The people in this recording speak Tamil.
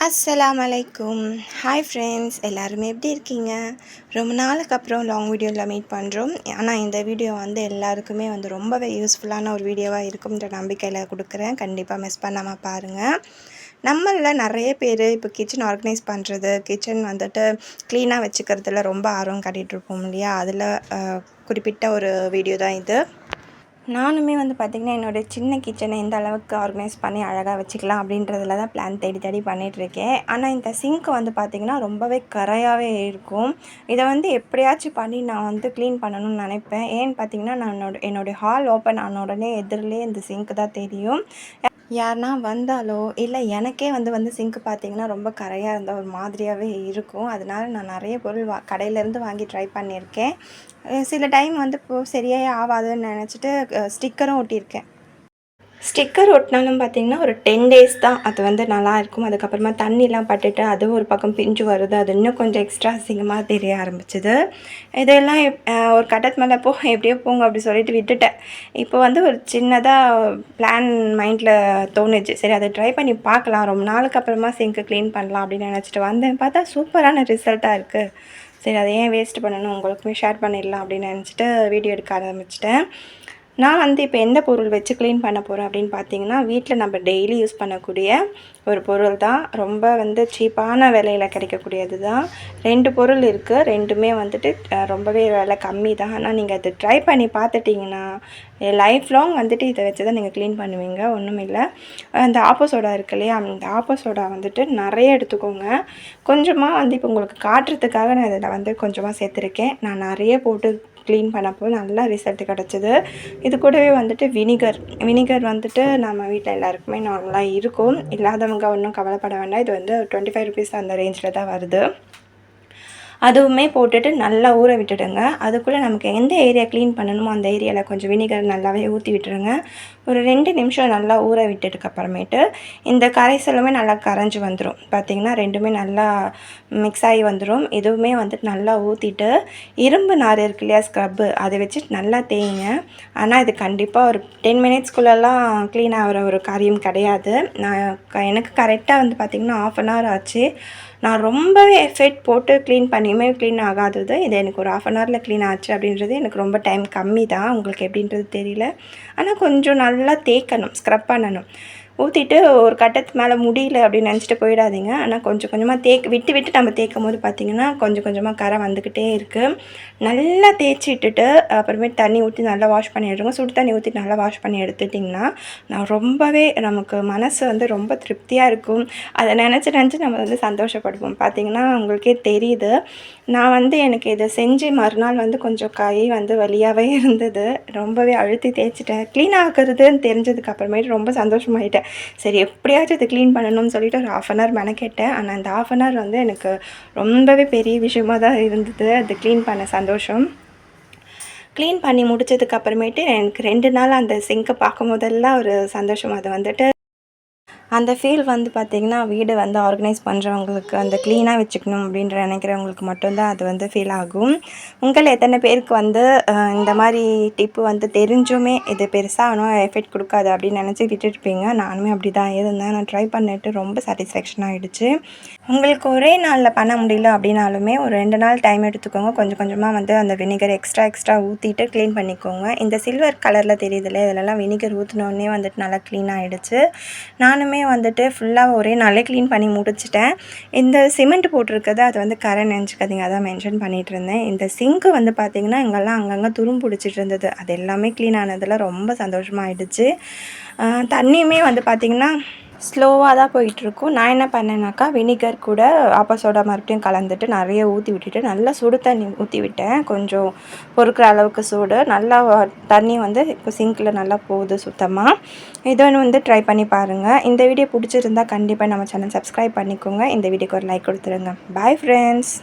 அஸ்ஸலாமு அலைக்கும். ஹாய் ஃப்ரெண்ட்ஸ், எல்லாருமே எப்படி இருக்கீங்க? ரொம்ப நாளுக்கு அப்புறம் லாங் வீடியோவில் மீட் பண்ணுறோம். ஆனால் இந்த வீடியோ வந்து எல்லாருக்குமே வந்து ரொம்பவே யூஸ்ஃபுல்லான ஒரு வீடியோவாக இருக்கும்ன்ற நம்பிக்கையில் கொடுக்குறேன். கண்டிப்பாக மிஸ் பண்ணாமல் பாருங்கள். நம்மளில் நிறைய பேர் இப்போ கிச்சன் ஆர்கனைஸ் பண்ணுறது, கிச்சன் வந்துட்டு க்ளீனாக வச்சுக்கிறதுல ரொம்ப ஆர்வம் காட்டிகிட்ருப்போம் இல்லையா? அதில் குறிப்பிட்ட ஒரு வீடியோ தான் இது. நானுமே வந்து பார்த்திங்கன்னா என்னோடய சின்ன கிச்சனை எந்த அளவுக்கு ஆர்கனைஸ் பண்ணி அழகாக வச்சுக்கலாம் அப்படின்றதுல தான் பிளான் தேடி தேடி பண்ணிகிட்ருக்கேன். ஆனால் இந்த சிங்க் வந்து பார்த்திங்கன்னா ரொம்பவே கரையாகவே இருக்கும். இதை வந்து எப்படியாச்சும் பண்ணி நான் வந்து க்ளீன் பண்ணணும்னு நினைப்பேன். ஏன்னு பார்த்திங்கன்னா நான் என்னோடய ஹால் ஓப்பன் ஆன உடனே எதிரிலே இந்த சிங்க் தான் தெரியும். யாருனா வந்தாலோ இல்லை எனக்கே வந்து சிங்க் பார்த்திங்கன்னா ரொம்ப கரையாக இருந்தால் ஒரு மாதிரியாகவே இருக்கும். அதனால நான் நிறைய பொருள் கடையிலேருந்து வாங்கி ட்ரை பண்ணியிருக்கேன். சில டைம் வந்து இப்போது சரியாகவே ஆகாதுன்னு நினச்சிட்டு ஸ்டிக்கரும் ஒட்டியிருக்கேன். ஸ்டிக்கர் ஒட்டினாலும் பார்த்திங்கன்னா ஒரு 10 டேஸ் தான் அது வந்து நல்லாயிருக்கும். அதுக்கப்புறமா தண்ணிலாம் பட்டுட்டு அதுவும் ஒரு பக்கம் பிஞ்சு வருது. அது இன்னும் கொஞ்சம் எக்ஸ்ட்ரா அசிங்கமாக தெரிய ஆரம்பிச்சிது. இதெல்லாம் ஒரு கட்டத்து மேலே எப்படியோ போங்க அப்படி சொல்லிட்டு விட்டுட்டேன். இப்போ வந்து ஒரு சின்னதாக பிளான் மைண்டில் தோணுச்சு. சரி அதை ட்ரை பண்ணி பார்க்கலாம், ரொம்ப நாளுக்கு அப்புறமா சிங்க்கு க்ளீன் பண்ணலாம் அப்படின்னு நினச்சிட்டு வந்தேன். பார்த்தா சூப்பரான ரிசல்ட்டாக இருக்குது. சரி அதை ஏன் வேஸ்ட் பண்ணணும், உங்களுக்குமே ஷேர் பண்ணிடலாம் அப்படின்னு நினச்சிட்டு வீடியோ எடுக்க ஆரம்பிச்சிட்டேன். நான் வந்து இப்போ எந்த பொருள் வச்சு க்ளீன் பண்ண போகிறேன் அப்படின்னு பார்த்தீங்கன்னா, வீட்டில் நம்ம டெய்லி யூஸ் பண்ணக்கூடிய ஒரு பொருள் தான். ரொம்ப வந்து சீப்பான விலையில் கிடைக்கக்கூடியது தான். 2 பொருள் இருக்குது. 2மே வந்துட்டு ரொம்பவே விலை கம்மி தான். ஆனால் நீங்கள் அதை ட்ரை பண்ணி பார்த்துட்டிங்கன்னா லைஃப் லாங் வந்துட்டு இதை வச்சு தான் நீங்கள் க்ளீன் பண்ணுவீங்க. ஒன்றும் இல்லை, அந்த ஆப்போ சோடா இருக்கு இல்லையா, அந்த ஆப்போ சோடா வந்துட்டு நிறைய எடுத்துக்கோங்க. கொஞ்சமாக வந்து இப்போ உங்களுக்கு காட்டுறதுக்காக நான் இதில் வந்து கொஞ்சமாக சேர்த்துருக்கேன். நான் நிறைய போட்டு க்ளீன் பண்ணப்போ நல்லா ரிசல்ட் கிடச்சிது. இது கூடவே வந்துட்டு வினிகர் வந்துட்டு நம்ம வீட்டில் எல்லாருக்குமே நார்மலாக இருக்கும். இல்லாதவங்க ஒன்றும் கவலைப்பட வேண்டாம். இது வந்து 25 ருபீஸ் அந்த ரேஞ்சில் தான் வருது. அதுவுமே போட்டுட்டு நல்லா ஊற விட்டுடுங்க. அதுக்குள்ளே நமக்கு எந்த ஏரியா க்ளீன் பண்ணணுமோ அந்த ஏரியாவில் கொஞ்சம் வினிகர் நல்லாவே ஊற்றி விட்டுருங்க. ஒரு 2 நிமிஷம் நல்லா ஊற விட்டதுக்கப்புறமேட்டு இந்த கரைசலுமே நல்லா கரைஞ்சி வந்துடும். பார்த்திங்கன்னா 2மே நல்லா மிக்ஸ் ஆகி வந்துடும். இதுவுமே வந்துட்டு நல்லா ஊற்றிட்டு இரும்பு நார் இருக்கு இல்லையா, ஸ்க்ரப்பு, அதை வச்சு நல்லா தேய்ங்க. ஆனால் இது கண்டிப்பாக ஒரு 10 மினிட்ஸ்குள்ளெல்லாம் க்ளீன் ஆகிற ஒரு காரியம் கிடையாது. எனக்கு கரெக்டாக வந்து பார்த்திங்கன்னா 1/2 hour ஆச்சு. நான் ரொம்பவே எஃபெக்ட் போட்டு க்ளீன் பண்ணியுமே க்ளீன் ஆகாதது இது எனக்கு ஒரு 1/2 hourல க்ளீன் ஆச்சு அப்படின்றது எனக்கு ரொம்ப டைம் கம்மி தான். உங்களுக்கு எப்படின்றது தெரியல. ஆனால் கொஞ்சம் நல்லா தேய்க்கணும், ஸ்க்ரப் பண்ணணும். ஊற்றிட்டு ஒரு கட்டத்துக்கு மேலே முடியல அப்படின்னு நினச்சிட்டு போயிடாதீங்க. ஆனால் கொஞ்சம் கொஞ்சமாக விட்டு விட்டு நம்ம தேய்க்கும் போது பார்த்திங்கன்னா கொஞ்சம் கொஞ்சமாக கரை வந்துக்கிட்டே இருக்குது. நல்லா தேய்ச்சி விட்டுட்டு அப்புறமேட்டு தண்ணி ஊற்றி நல்லா வாஷ் பண்ணி எடுத்துங்க. சுடு தண்ணி ஊற்றி நல்லா வாஷ் பண்ணி எடுத்துட்டிங்கன்னா ரொம்பவே நமக்கு மனசு வந்து ரொம்ப திருப்தியாக இருக்கும். அதை நினச்சி நம்ம வந்து சந்தோஷப்படுவோம். பார்த்திங்கன்னா உங்களுக்கே தெரியுது. நான் வந்து எனக்கு இதை செஞ்சு மறுநாள் வந்து கொஞ்சம் கை வந்து வலியாகவே இருந்தது. ரொம்பவே அழுத்தி தேய்ச்சிட்டேன். க்ளீன் ஆகுறதுன்னு தெரிஞ்சதுக்கு அப்புறமேட்டு ரொம்ப சந்தோஷமாயிட்டேன். சரி எப்படியாச்சும் இதை க்ளீன் பண்ணணும்னு சொல்லிட்டு ஒரு 1/2 hour மெனக்கெட்டேன். ஆனால் அந்த 1/2 hour வந்து எனக்கு ரொம்பவே பெரிய விஷயமாக தான் இருந்தது அது க்ளீன் பண்ண சந்தோஷம். க்ளீன் பண்ணி முடிச்சதுக்கு அப்புறமேட்டு எனக்கு 2 நாள் அந்த சிங்கை பார்க்கும் போதெல்லாம் ஒரு சந்தோஷம். அது வந்துட்டு அந்த ஃபீல் வந்து பார்த்திங்கன்னா வீடு வந்து ஆர்கனைஸ் பண்ணுறவங்களுக்கு, அந்த க்ளீனாக வச்சுக்கணும் அப்படின்ற நினைக்கிறவங்களுக்கு மட்டும்தான் அது வந்து ஃபீல் ஆகும். உங்கள் எத்தனை பேருக்கு வந்து இந்த மாதிரி டிப்பு வந்து தெரிஞ்சுமே இது பெருசாக ஆனால் எஃபெக்ட் கொடுக்காது அப்படின்னு நினச்சி விட்டுருப்பீங்க. நானுமே அப்படி தான் இருந்தேன். நான் ட்ரை பண்ணிட்டு ரொம்ப சாட்டிஸ்ஃபேக்ஷன் ஆகிடுச்சு. உங்களுக்கு ஒரே நாளில் பண்ண முடியல அப்படின்னாலுமே ஒரு 2 நாள் டைம் எடுத்துக்கோங்க. கொஞ்சம் கொஞ்சமாக வந்து அந்த வினிகர் எக்ஸ்ட்ரா ஊற்றிட்டு க்ளீன் பண்ணிக்கோங்க. இந்த சில்வர் கலரில் தெரியுதுல்ல, இதிலலாம் வினிகர் ஊற்றினோடனே வந்துட்டு நல்லா க்ளீன் ஆகிடுச்சு. நானுமே வந்துட்டு ஃபுல்லாக ஒரே நாளே க்ளீன் பண்ணி முடிச்சிட்டேன். இந்த சிமெண்ட் போட்டிருக்குது அது வந்து கரை நினச்சிக்காதீங்க, அதான் மென்ஷன் பண்ணிகிட்டு இருந்தேன். இந்த சிங்க்கு வந்து பார்த்திங்கன்னா இங்கெல்லாம் அங்கங்கே துரும்பு பிடிச்சிட்டு இருந்தது. அது எல்லாமே க்ளீன் ஆனதில் ரொம்ப சந்தோஷமாகிடுச்சு. தண்ணியுமே வந்து பார்த்திங்கன்னா ஸ்லோவாக தான் போயிட்டுருக்கும். நான் என்ன பண்ணேன்னாக்கா வினிகர் கூட ஆப்போ சோடா மறுபடியும் கலந்துட்டு நிறைய ஊற்றி விட்டுட்டு நல்லா சுடு தண்ணி ஊற்றி விட்டேன். கொஞ்சம் பொறுக்கிற அளவுக்கு சூடு. நல்லா தண்ணி வந்து இப்போ சிங்கில் நல்லா போகுது சுத்தமாக. இதை வந்து ட்ரை பண்ணி பாருங்கள். இந்த வீடியோ பிடிச்சிருந்தா கண்டிப்பாக நம்ம சேனல் சப்ஸ்கிரைப் பண்ணிக்கோங்க. இந்த வீடியோக்கு ஒரு லைக் கொடுத்துருங்க. Bye friends.